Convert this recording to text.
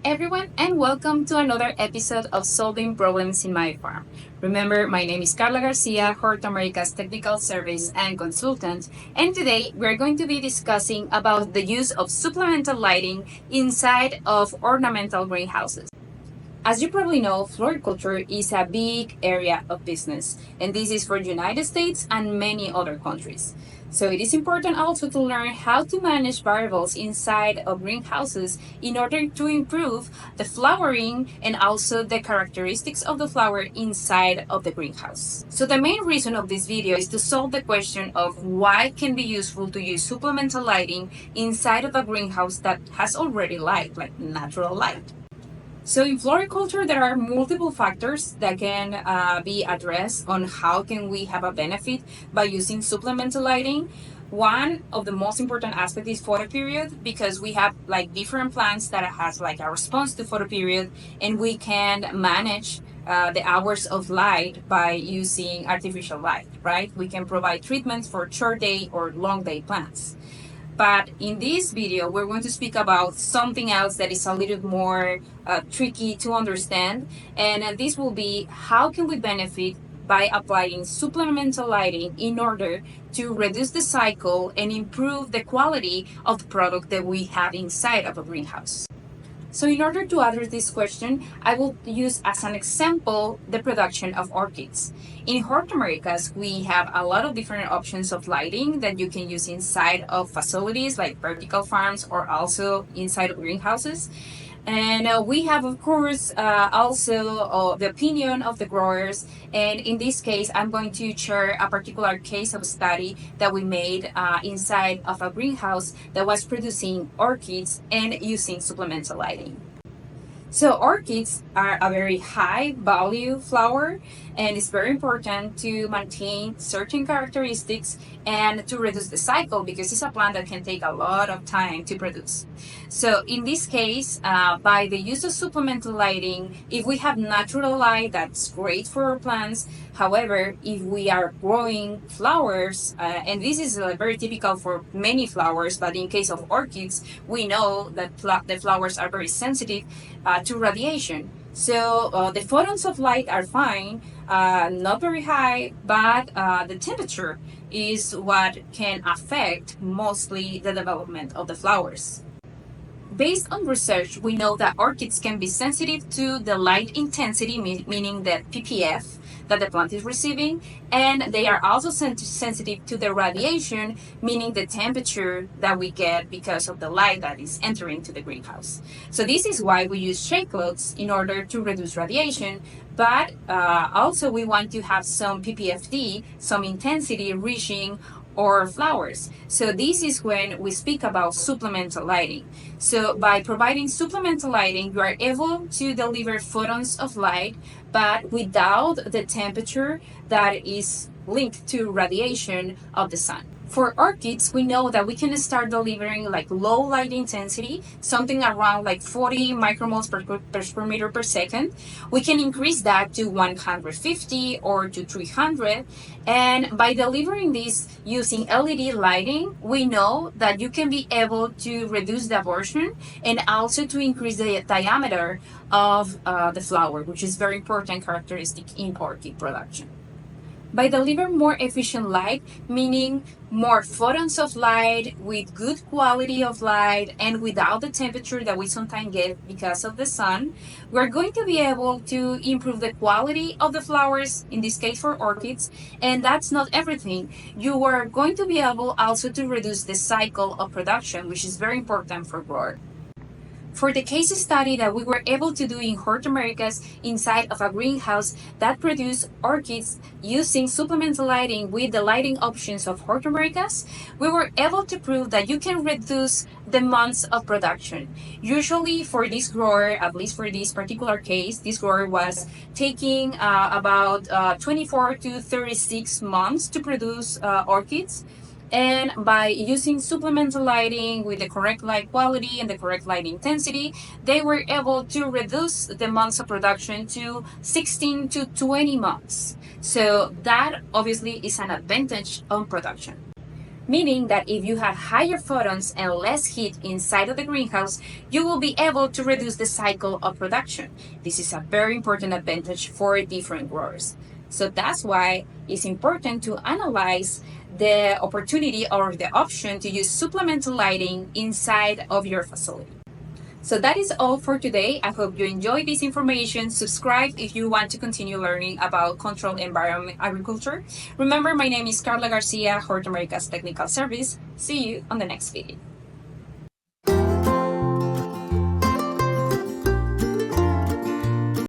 everyone, and welcome to another episode of Solving Problems in My Farm. Remember, my name is Carla Garcia, Hort Americas Technical Service and Consultant, and today we're going to be discussing about the use of supplemental lighting inside of ornamental greenhouses. As you probably know, floriculture is a big area of business, and this is for the United States and many other countries. So it is important also to learn how to manage variables inside of greenhouses in order to improve the flowering and also the characteristics of the flower inside of the greenhouse. So the main reason of this video is to solve the question of why it can be useful to use supplemental lighting inside of a greenhouse that has already light, like natural light. So in floriculture, there are multiple factors that can be addressed on how can we have a benefit by using supplemental lighting. One of the most important aspects is photoperiod, because we have like different plants that has like a response to photoperiod, and we can manage the hours of light by using artificial light, right? We can provide treatments for short day or long day plants. But in this video, we're going to speak about something else that is a little more tricky to understand. And this will be how can we benefit by applying supplemental lighting in order to reduce the cycle and improve the quality of the product that we have inside of a greenhouse. So in order to address this question, I will use as an example the production of orchids. In Hort Americas, we have a lot of different options of lighting that you can use inside of facilities like vertical farms or also inside of greenhouses. And we have, of course, also the opinion of the growers. And in this case, I'm going to share a particular case of study that we made inside of a greenhouse that was producing orchids and using supplemental lighting. So orchids are a very high value flower, and it's very important to maintain certain characteristics and to reduce the cycle, because it's a plant that can take a lot of time to produce. So in this case, by the use of supplemental lighting, if we have natural light, that's great for our plants. However, if we are growing flowers, and this is very typical for many flowers, but in case of orchids, we know that the flowers are very sensitive to radiation. So the photons of light are fine, not very high, but the temperature is what can affect mostly the development of the flowers. Based on research, we know that orchids can be sensitive to the light intensity, meaning the ppf that the plant is receiving, and they are also sensitive to the radiation, meaning the temperature that we get because of the light that is entering to the greenhouse. So this is why we use shade cloths in order to reduce radiation, but also we want to have some ppfd, some intensity reaching or flowers. So this is when we speak about supplemental lighting. So by providing supplemental lighting, you are able to deliver photons of light, but without the temperature that is linked to radiation of the sun. For orchids, we know that we can start delivering like low light intensity, something around like 40 micromoles per square meter per second. We can increase that to 150 or to 300. And by delivering this using LED lighting, we know that you can be able to reduce the abortion and also to increase the diameter of the flower, which is very important characteristic in orchid production. By delivering more efficient light, meaning more photons of light with good quality of light and without the temperature that we sometimes get because of the sun, we're going to be able to improve the quality of the flowers, in this case for orchids. And that's not everything. You are going to be able also to reduce the cycle of production, which is very important for growers. For the case study that we were able to do in Hort Americas inside of a greenhouse that produced orchids using supplemental lighting with the lighting options of Hort Americas, we were able to prove that you can reduce the months of production. Usually for this grower, at least for this particular case, this grower was taking about 24 to 36 months to produce orchids. And by using supplemental lighting with the correct light quality and the correct light intensity, they were able to reduce the months of production to 16 to 20 months. So that obviously is an advantage on production. meaning that if you have higher photons and less heat inside of the greenhouse, you will be able to reduce the cycle of production. This is a very important advantage for different growers. So that's why it's important to analyze the opportunity or the option to use supplemental lighting inside of your facility. So that is all for today. I hope you enjoyed this information. Subscribe if you want to continue learning about controlled environment agriculture. Remember, my name is Carla Garcia, Hort Americas Technical Service. See you on the next video.